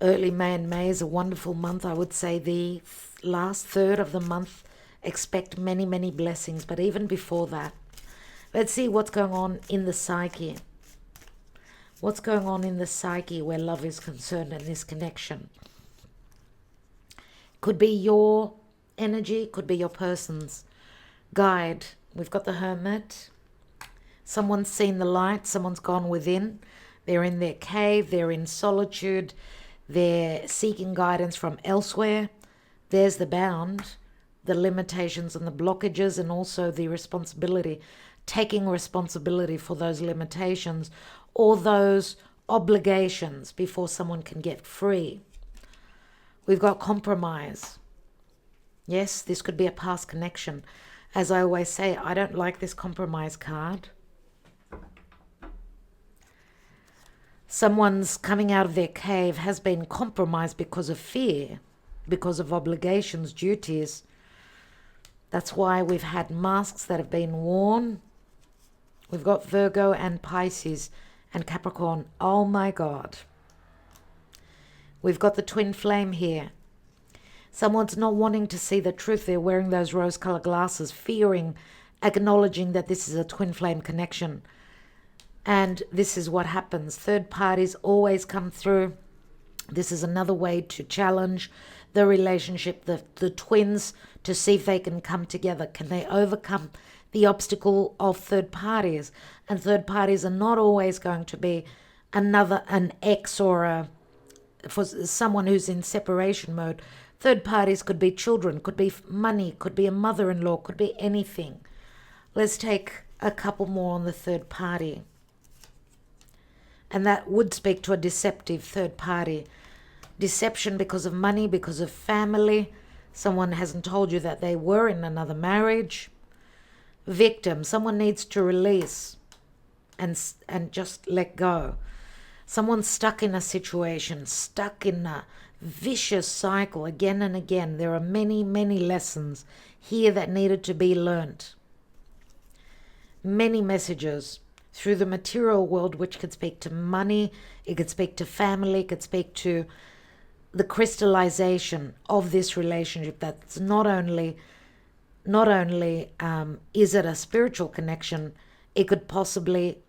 Early May, and May is a wonderful month. I would say the last third of the month, expect many, many blessings. But even before that, let's see what's going on in the psyche. What's going on in the psyche where love is concerned and this connection? Could be your energy, could be your person's guide. We've got the Hermit. Someone's seen the light, someone's gone within. They're in their cave, they're in solitude, they're seeking guidance from elsewhere. There's the bound, the limitations and the blockages, and also the responsibility, taking responsibility for those limitations or those obligations before someone can get free. We've got compromise. Yes, this could be a past connection. As I always say, I don't like this compromise card. Someone's coming out of their cave has been compromised because of fear, because of obligations, duties. That's why we've had masks that have been worn. We've got Virgo and Pisces and Capricorn. Oh my God. We've got the twin flame here. Someone's not wanting to see the truth. They're wearing those rose-colored glasses, fearing, acknowledging that this is a twin flame connection. And this is what happens. Third parties always come through. This is another way to challenge the relationship, the twins, to see if they can come together. Can they overcome the obstacle of third parties? And third parties are not always going to be an ex or for someone who's in separation mode. Third parties could be children, could be money, could be a mother-in-law, could be anything. Let's take a couple more on the third party. And that would speak to a deceptive third party. Deception because of money, because of family. Someone hasn't told you that they were in another marriage. Victim, someone needs to release and just let go. Someone's stuck in a situation, stuck in a vicious cycle again and again. There are many, many lessons here that needed to be learnt. Many messages through the material world, which could speak to money, it could speak to family, it could speak to the crystallization of this relationship. That's not only is it a spiritual connection, it could possibly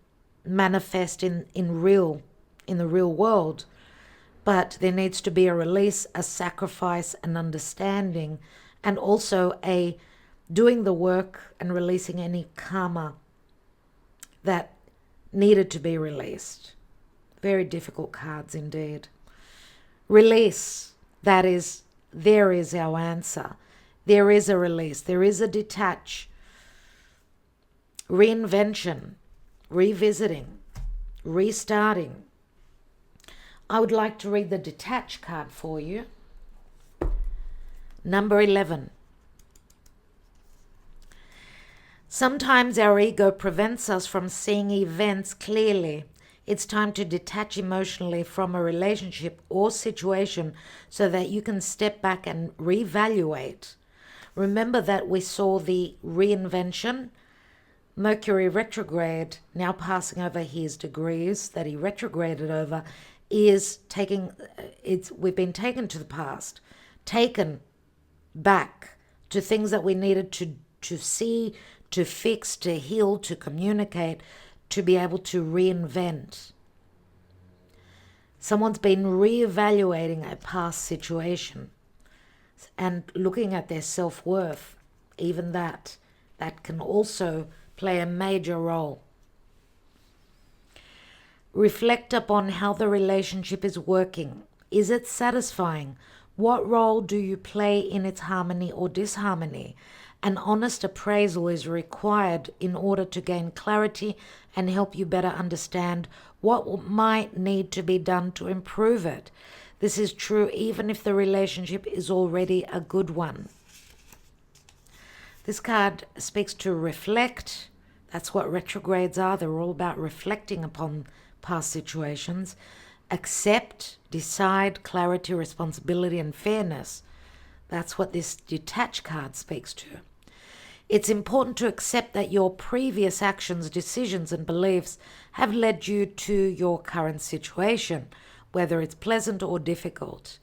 manifest in the real world. But there needs to be a release, a sacrifice, an understanding, and also a doing the work and releasing any karma that needed to be released. Very difficult cards indeed. Release, there is our answer. There is a release, there is a detach, reinvention, revisiting, restarting. I would like to read the detach card for you. Number 11. Sometimes our ego prevents us from seeing events clearly. It's time to detach emotionally from a relationship or situation so that you can step back and reevaluate. Remember that we saw the reinvention, Mercury retrograde, now passing over his degrees that he retrograded over, we've been taken to the past, taken back to things that we needed to see, to fix, to heal, to communicate, to be able to reinvent. Someone's been reevaluating a past situation and looking at their self-worth. Even that can also play a major role. Reflect upon how the relationship is working. Is it satisfying? What role do you play in its harmony or disharmony? An honest appraisal is required in order to gain clarity and help you better understand what might need to be done to improve it. This is true even if the relationship is already a good one. This card speaks to reflect. That's what retrogrades are. They're all about reflecting upon past situations. Accept, decide, clarity, responsibility, and fairness. That's what this detached card speaks to. It's important to accept that your previous actions, decisions, and beliefs have led you to your current situation, whether it's pleasant or difficult.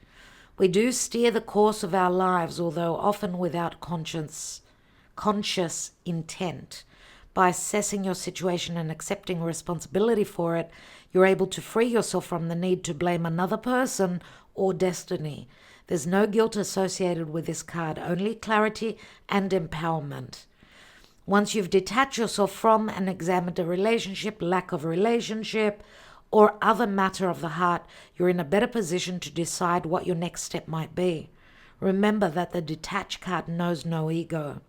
We do steer the course of our lives, although often without conscious intent. By assessing your situation and accepting responsibility for it, you're able to free yourself from the need to blame another person or destiny. There's no guilt associated with this card, only clarity and empowerment. Once you've detached yourself from and examined a relationship, lack of relationship, or other matter of the heart, you're in a better position to decide what your next step might be. Remember that the detached card knows no ego.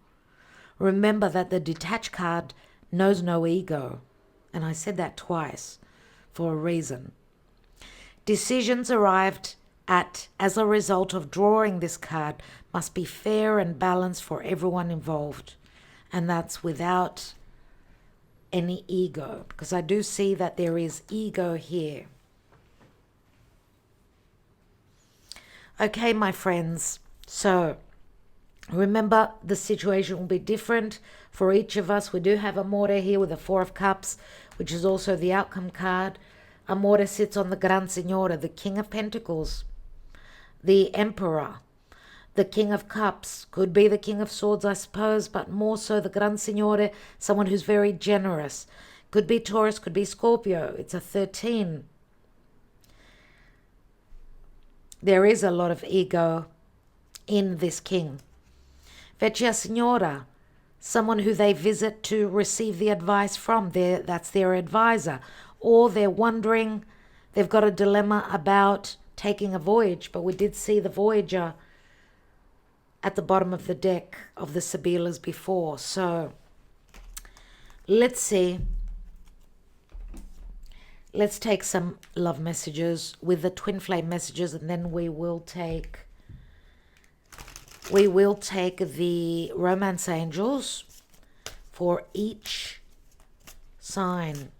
Remember that the detached card knows no ego. And I said that twice for a reason. Decisions arrived at as a result of drawing this card must be fair and balanced for everyone involved. And that's without any ego, because I do see that there is ego here. Okay, my friends, so remember the situation will be different for each of us. We do have Amore here with the Four of Cups, which is also the outcome card. Amore sits on the Gran Signore, the King of Pentacles, the Emperor, the King of Cups, could be the King of Swords, I suppose, but more so the Gran Signore, someone who's very generous. Could be Taurus, could be Scorpio. It's a 13. There is a lot of ego in this king. Vecchia Signora, someone who they visit to receive the advice from. That's their advisor. Or they're wondering, they've got a dilemma about taking a voyage, but we did see the Voyager at the bottom of the deck of the Sibyllars before. So let's see. Let's take some love messages with the twin flame messages, and then we will take the romance angels for each sign.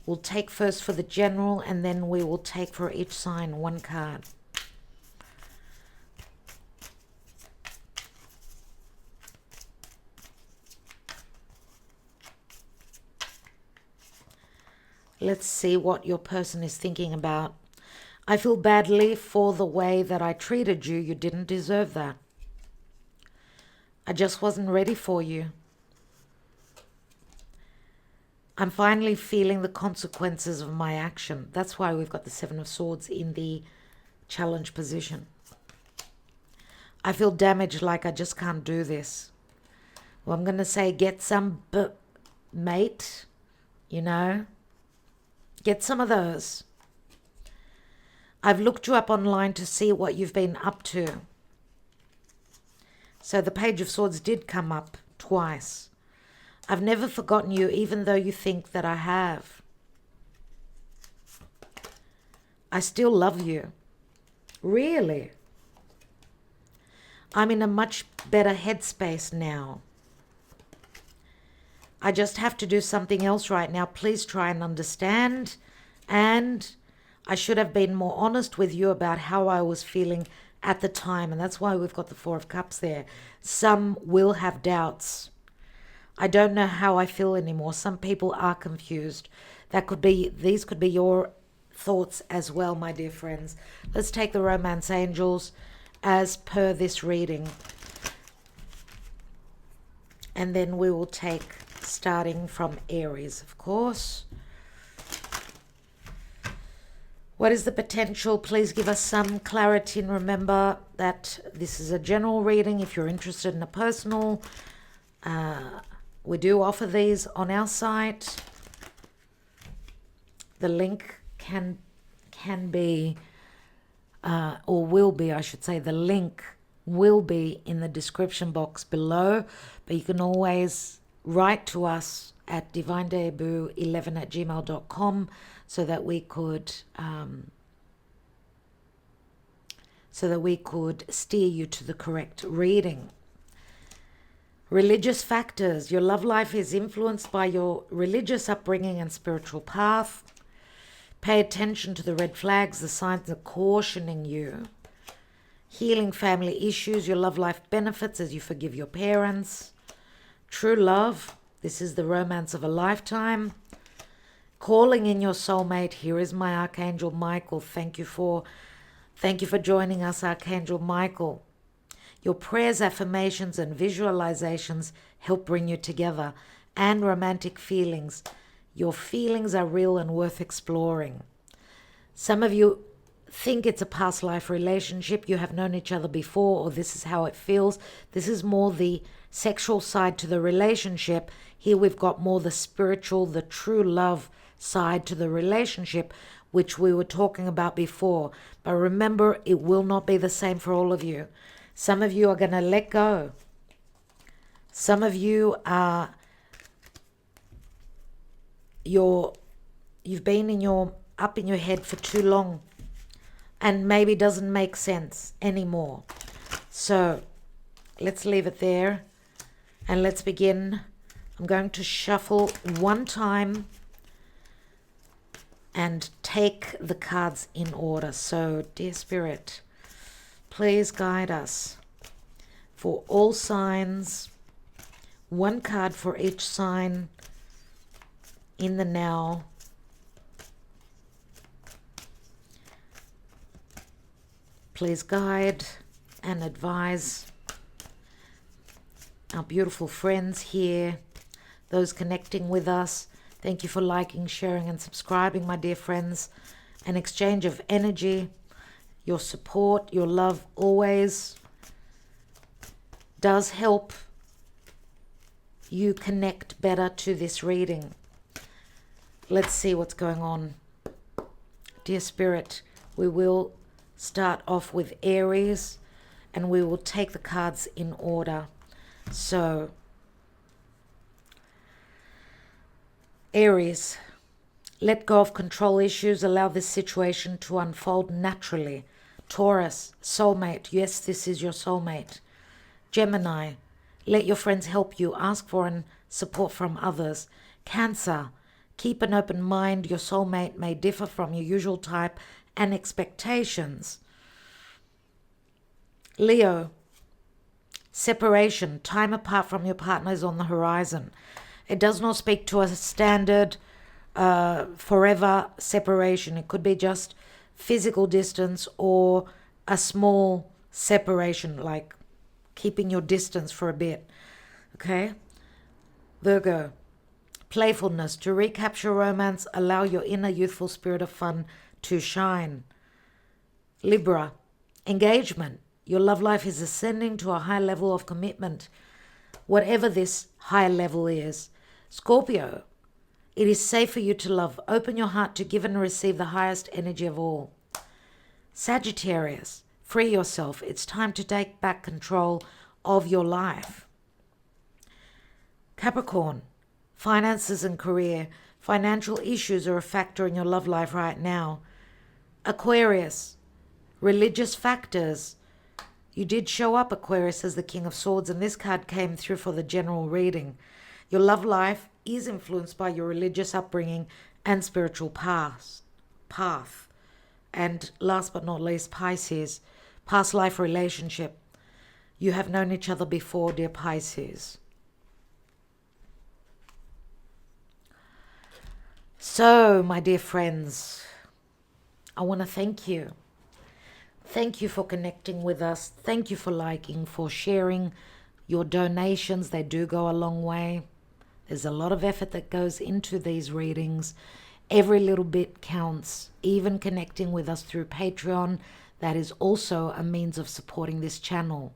We'll take first for the general, and then we will take for each sign one card. Let's see what your person is thinking about. I feel badly for the way that I treated you. You didn't deserve that. I just wasn't ready for you. I'm finally feeling the consequences of my action. That's why we've got the Seven of Swords in the challenge position. I feel damaged, like I just can't do this. Well, I'm going to say get some mate, you know. Get some of those. I've looked you up online to see what you've been up to. So the Page of Swords did come up twice. I've never forgotten you, even though you think that I have. I still love you. Really? I'm in a much better headspace now. I just have to do something else right now. Please try and understand. And I should have been more honest with you about how I was feeling at the time. And that's why we've got the Four of Cups there. Some will have doubts. I don't know how I feel anymore. Some people are confused. These could be your thoughts as well, my dear friends. Let's take the Romance Angels as per this reading. And then we will take, starting from Aries, of course. What is the potential? Please give us some clarity, and remember that this is a general reading. If you're interested in a personal, we do offer these on our site. The link can be, or will be, I should say, the link will be in the description box below, but you can always write to us at divinedebut11@gmail.com so that we could steer you to the correct reading. Religious factors. Your love life is influenced by your religious upbringing and spiritual path. Pay attention to the red flags. The signs are cautioning you. Healing family issues. Your love life benefits as you forgive your parents. True love. This is the romance of a lifetime. Calling in your soulmate. Here is my Archangel Michael. Thank you for joining us, Archangel Michael. Your prayers, affirmations, and visualizations help bring you together. And romantic feelings. Your feelings are real and worth exploring. Some of you think it's a past life relationship. You have known each other before, or this is how it feels. This is more the sexual side to the relationship. Here we've got more the spiritual, the true love side to the relationship, which we were talking about before. But remember, it will not be the same for all of you. Some of you are going to let go. Some of you are, you've been up in your head for too long, and maybe doesn't make sense anymore. So let's leave it there and let's begin. I'm going to shuffle one time and take the cards in order. So, dear Spirit, please guide us for all signs. One card for each sign in the now. Please guide and advise our beautiful friends here, those connecting with us. Thank you for liking, sharing, and subscribing, my dear friends. An exchange of energy, your support, your love always does help you connect better to this reading. Let's see what's going on. Dear Spirit, we will start off with Aries, and we will take the cards in order. So, Aries, let go of control issues. Allow this situation to unfold naturally. Taurus, soulmate. Yes, this is your soulmate. Gemini, let your friends help you. Ask for and support from others. Cancer, keep an open mind. Your soulmate may differ from your usual type and expectations. Leo, separation, time apart from your partner is on the horizon. It does not speak to a standard forever separation. It could be just physical distance or a small separation, like keeping your distance for a bit. Okay? Virgo, playfulness, to recapture romance, allow your inner youthful spirit of fun to shine. Libra, engagement, your love life is ascending to a high level of commitment, whatever this high level is. Scorpio, it is safe for you to love. Open your heart to give and receive the highest energy of all. Sagittarius, free yourself. It's time to take back control of your life. Capricorn, finances and career. Financial issues are a factor in your love life right now. Aquarius, religious factors. You did show up, Aquarius, as the King of Swords, and this card came through for the general reading. Your love life is influenced by your religious upbringing and spiritual path. And last but not least, Pisces, past life relationship. You have known each other before, dear Pisces. So, my dear friends, I want to thank you. Thank you for connecting with us. Thank you for liking, for sharing your donations. They do go a long way. There's a lot of effort that goes into these readings. Every little bit counts. Even connecting with us through Patreon, that is also a means of supporting this channel.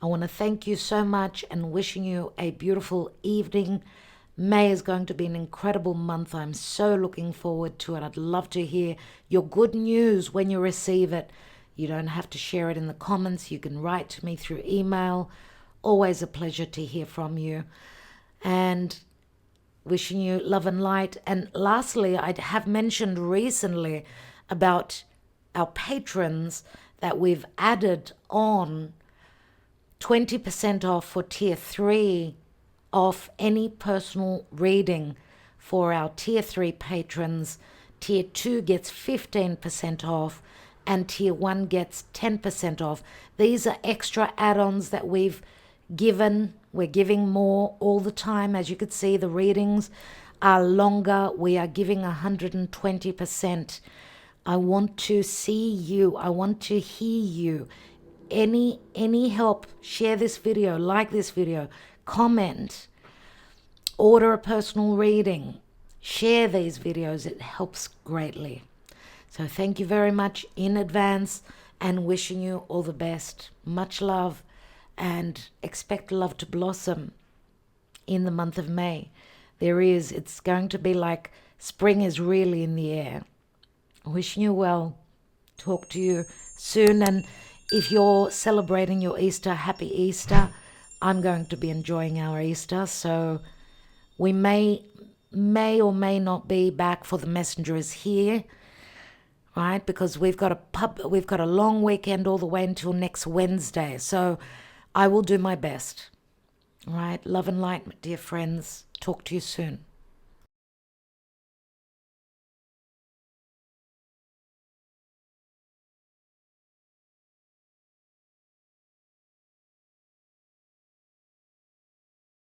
I want to thank you so much and wishing you a beautiful evening. May is going to be an incredible month. I'm so looking forward to it. I'd love to hear your good news when you receive it. You don't have to share it in the comments. You can write to me through email. Always a pleasure to hear from you. And wishing you love and light. And lastly, I have mentioned recently about our patrons that we've added on 20% off for tier 3 off any personal reading for our tier 3 patrons. Tier 2 gets 15% off and tier 1 gets 10% off. These are extra add-ons that we've given. We're giving more all the time. As you could see, the readings are longer. We are giving 120%. I want to see you. I want to hear you. Any help, share this video, like this video, comment, order a personal reading, share these videos. It helps greatly. So thank you very much in advance and wishing you all the best. Much love and expect love to blossom in the month of May. It's going to be like spring is really in the air. Wishing you well. Talk to you soon. And if you're celebrating your Easter, happy Easter. I'm going to be enjoying our Easter. So we may or may not be back for the messengers here. Right, because we've got a long weekend all the way until next Wednesday. So I will do my best. All right, love and light, dear friends. Talk to you soon.